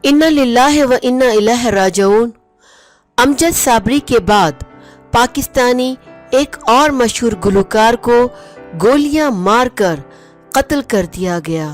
इन्ना लिल्लाहि व इन्ना इलैहि राजिऊन। अमजद साबरी के बाद पाकिस्तानी एक और मशहूर गुलकार को गोलियां मारकर कत्ल कर दिया गया।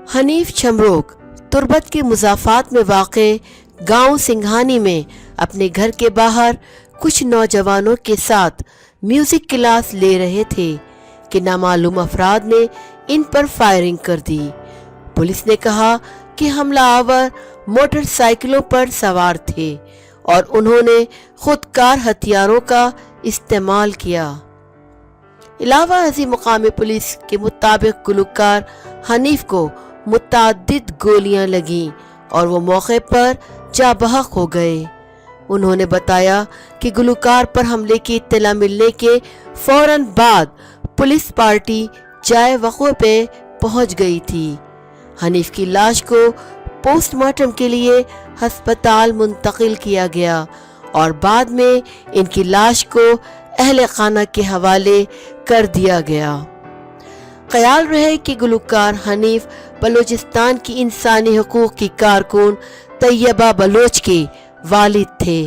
हनीफ चमरोक तुर्बत के मुज़ाफ़ात में वाक़े गांव सिंघानी में अपने घर के बाहर कुछ नौजवानों के साथ म्यूज़िक क्लास ले रहे थे कि नामालूम अफराद ने इन पर फायरिंग कर दी। पुलिस ने कहा कि हमलावर मोटरसाइकिलों पर सवार थे और उन्होंने खुदकार हथियारों का इस्तेमाल किया। इलावा अज़ी मुकामी पुलिस के मुताबिक गुलकार हनीफ को मुताद्दिद गोलियां लगीं और वो मौके पर जा बहक हो गए। उन्होंने बताया कि गुलकार पर हमले की इत्तला मिलने के फौरन बाद पुलिस पार्टी जाए वक़्फ़े पे पहुंच गई थी। हनीफ की लाश को पोस्टमार्टम के लिए हस्पताल मुंतकिल किया गया और बाद में इनकी लाश को अहले खाना के हवाले कर दिया गया। ख्याल रहे कि गुलकार हनीफ बलूचिस्तान की इंसानी हकूक़ की कारकुन तैयबा बलोच के वालिद थे।